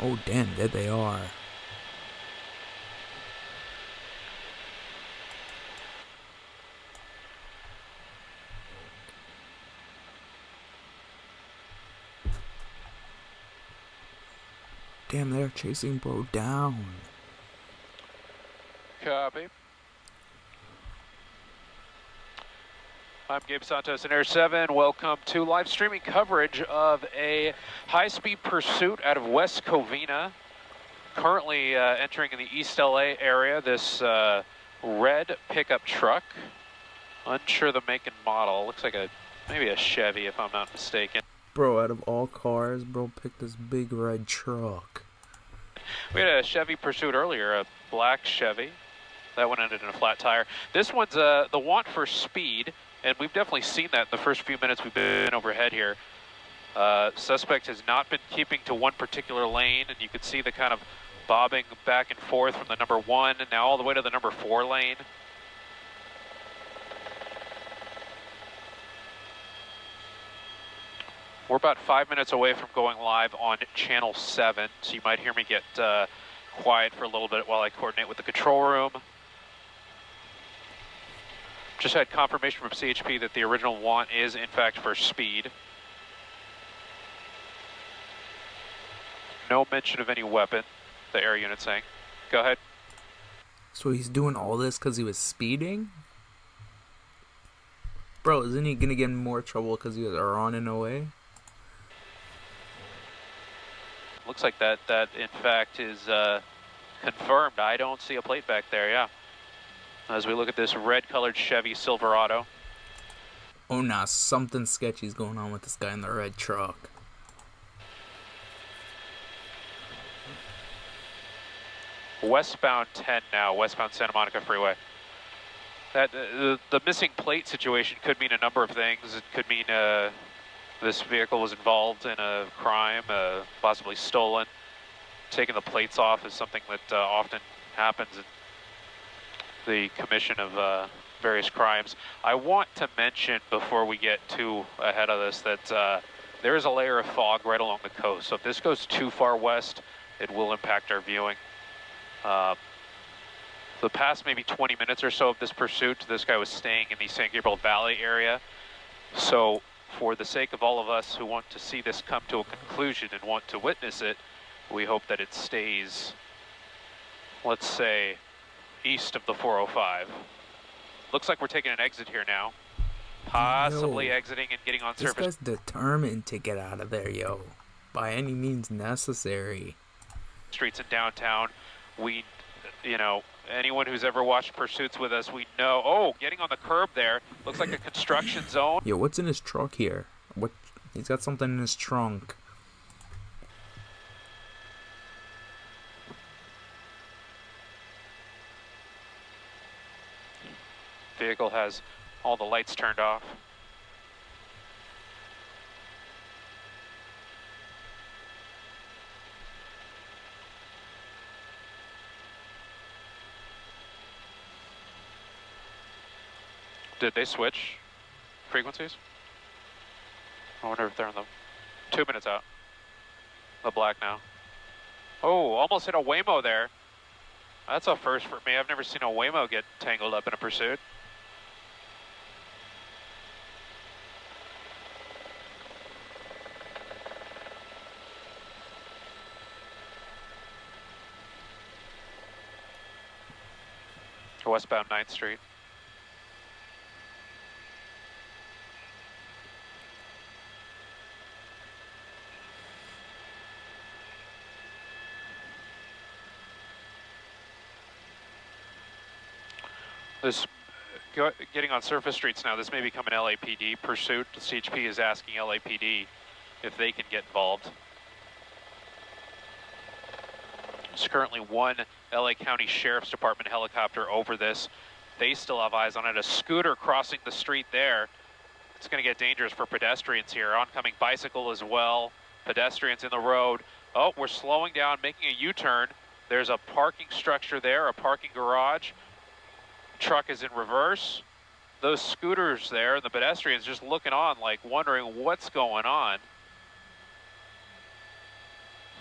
Oh, damn, there they are. Damn, they're chasing bro down. Copy. I'm Gabe Santos in Air 7. Welcome to live streaming coverage of a high-speed pursuit out of West Covina. Currently entering in the East LA area, this red pickup truck. Unsure the make and model. Looks like maybe a Chevy if I'm not mistaken. Bro, out of all cars, bro picked this big red truck. We had a Chevy Pursuit earlier, a black Chevy. That one ended in a flat tire. This one's the want for speed, and we've definitely seen that in the first few minutes we've been overhead here. Suspect has not been keeping to one particular lane, and you can see the kind of bobbing back and forth from the number 1 and now all the way to the number 4 lane. We're about 5 minutes away from going live on channel 7, so you might hear me get quiet for a little bit while I coordinate with the control room. Just had confirmation from CHP that the original want is in fact for speed. No mention of any weapon, the air unit saying. Go ahead. So he's doing all this because he was speeding? Bro, isn't he gonna get in more trouble because he was running away? Looks like that in fact is confirmed. I don't see a plate back there, yeah. As we look at this red-colored Chevy Silverado. Oh, nah, something sketchy's going on with this guy in the red truck. Westbound 10 now, westbound Santa Monica Freeway. That the missing plate situation could mean a number of things. It could mean this vehicle was involved in a crime, possibly stolen. Taking the plates off is something that often happens in the commission of various crimes. I want to mention before we get too ahead of this that there is a layer of fog right along the coast. So if this goes too far west, it will impact our viewing. The past maybe 20 minutes or so of this pursuit, this guy was staying in the San Gabriel Valley area. So for the sake of all of us who want to see this come to a conclusion and want to witness it, we hope that it stays, let's say, east of the 405. Looks like we're taking an exit here now. Possibly exiting and getting on surface. This guy's determined to get out of there, yo. By any means necessary. Streets in downtown. We, anyone who's ever watched pursuits with us, we know. Oh, getting on the curb there. Looks like a construction zone. Yo, what's in his truck here? What? He's got something in his trunk. Vehicle has all the lights turned off. Did they switch frequencies? I wonder if they're in the 2 minutes out. The black now. Oh, almost hit a Waymo there. That's a first for me. I've never seen a Waymo get tangled up in a pursuit. Westbound 9th Street. This getting on surface streets now, this may become an LAPD pursuit. The CHP is asking LAPD if they can get involved. There's currently one LA County Sheriff's Department helicopter over this. They still have eyes on it. A scooter crossing the street there. It's going to get dangerous for pedestrians here. Oncoming bicycle as well. Pedestrians in the road. Oh, we're slowing down, making a U-turn. There's a parking structure there, a parking garage. Truck is in reverse. Those scooters there, and the pedestrians just looking on, like wondering what's going on.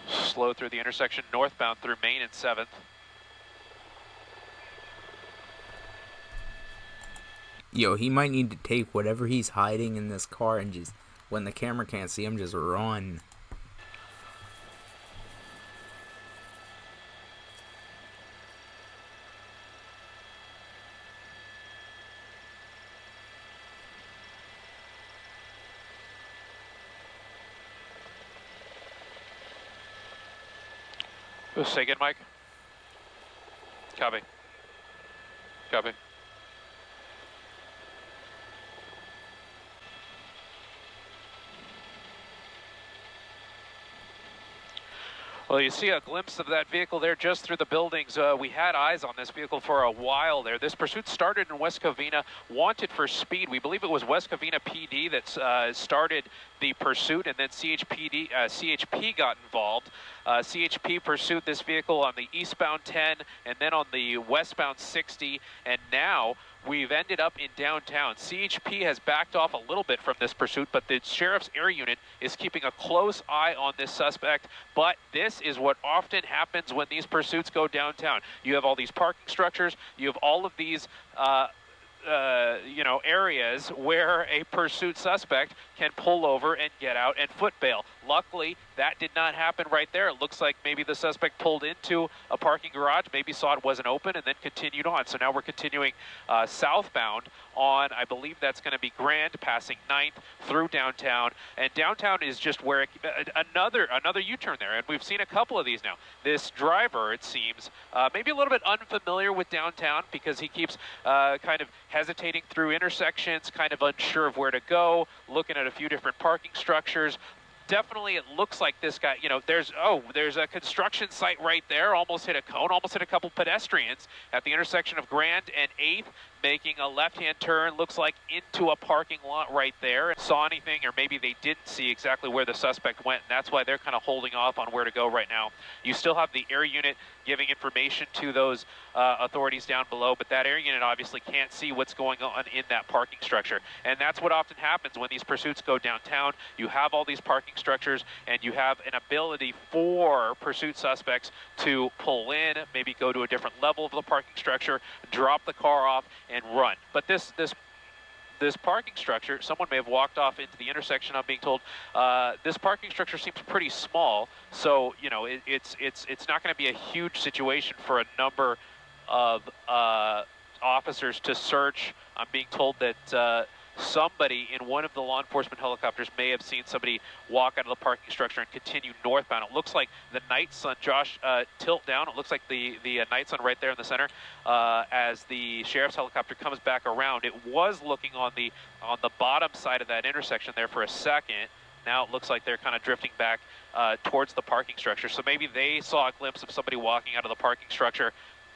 Slow through the intersection, northbound through Main and 7th. Yo, he might need to take whatever he's hiding in this car and just, when the camera can't see him, just run. Say again, Mike. Copy. Copy. Well, you see a glimpse of that vehicle there just through the buildings. We had eyes on this vehicle for a while there. This pursuit started in West Covina, wanted for speed. We believe it was West Covina PD that started the pursuit, and then CHP got involved. CHP pursued this vehicle on the eastbound 10 and then on the westbound 60, and now we've ended up in downtown. CHP has backed off a little bit from this pursuit, but the sheriff's air unit is keeping a close eye on this suspect. But this is what often happens when these pursuits go downtown. You have all these parking structures, you have all of these areas where a pursuit suspect can pull over and get out and foot bail. Luckily, that did not happen right there. It looks like maybe the suspect pulled into a parking garage, maybe saw it wasn't open, and then continued on. So now we're continuing southbound on, I believe that's going to be Grand, passing 9th through downtown. And downtown is just where another U-turn there, and we've seen a couple of these now. This driver, it seems, maybe a little bit unfamiliar with downtown because he keeps kind of hesitating through intersections, kind of unsure of where to go, looking at a few different parking structures. Definitely, it looks like this guy, there's a construction site right there, almost hit a cone, almost hit a couple pedestrians at the intersection of Grand and 8th, making a left-hand turn, looks like into a parking lot right there. Saw anything, or maybe they didn't see exactly where the suspect went, and that's why they're kind of holding off on where to go right now. You still have the air unit giving information to those authorities down below, but that air unit obviously can't see what's going on in that parking structure. And that's what often happens when these pursuits go downtown. You have all these parking structures, and you have an ability for pursuit suspects to pull in, maybe go to a different level of the parking structure, drop the car off, and run. But this parking structure, someone may have walked off into the intersection, I'm being told. This parking structure seems pretty small, so it's not going to be a huge situation for a number of officers to search. I'm being told that somebody in one of the law enforcement helicopters may have seen somebody walk out of the parking structure and continue northbound. It looks like the night sun, Josh, tilt down. It looks like the night sun right there in the center. As the sheriff's helicopter comes back around, it was looking on the bottom side of that intersection there for a second. Now it looks like they're kind of drifting back towards the parking structure. So maybe they saw a glimpse of somebody walking out of the parking structure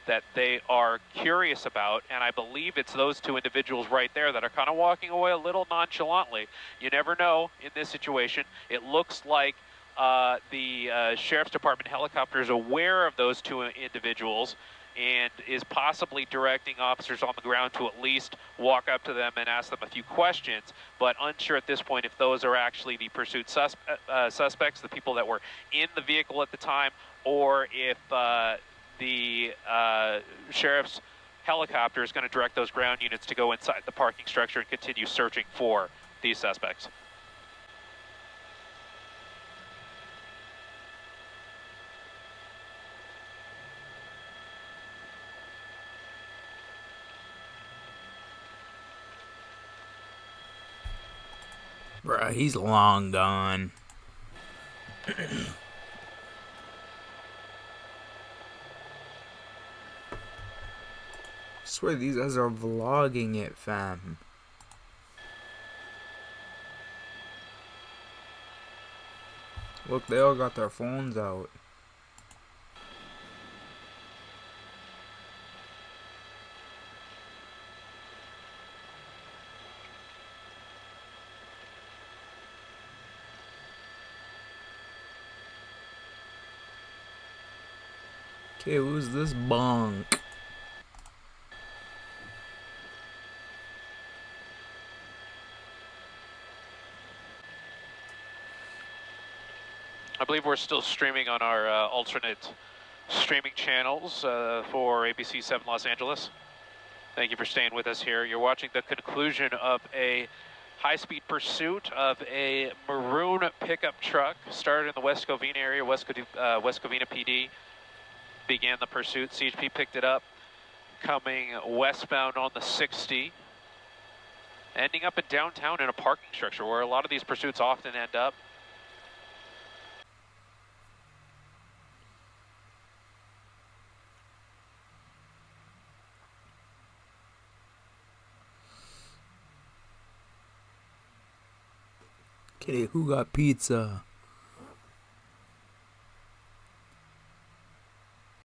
that they are curious about, and I believe it's those two individuals right there that are kind of walking away a little nonchalantly. You never know in this situation. It looks like the Sheriff's Department helicopter is aware of those two individuals and is possibly directing officers on the ground to at least walk up to them and ask them a few questions, but unsure at this point if those are actually the pursuit suspects, the people that were in the vehicle at the time, or if the sheriff's helicopter is going to direct those ground units to go inside the parking structure and continue searching for these suspects. Bruh, he's long gone. Swear these guys are vlogging it, fam. Look, they all got their phones out. Okay, who's this bunk? I believe we're still streaming on our alternate streaming channels for ABC 7 Los Angeles. Thank you for staying with us here. You're watching the conclusion of a high-speed pursuit of a maroon pickup truck. Started in the West Covina area. West Covina PD began the pursuit. CHP picked it up, coming westbound on the 60, ending up in downtown in a parking structure where a lot of these pursuits often end up. Kitty, who got pizza?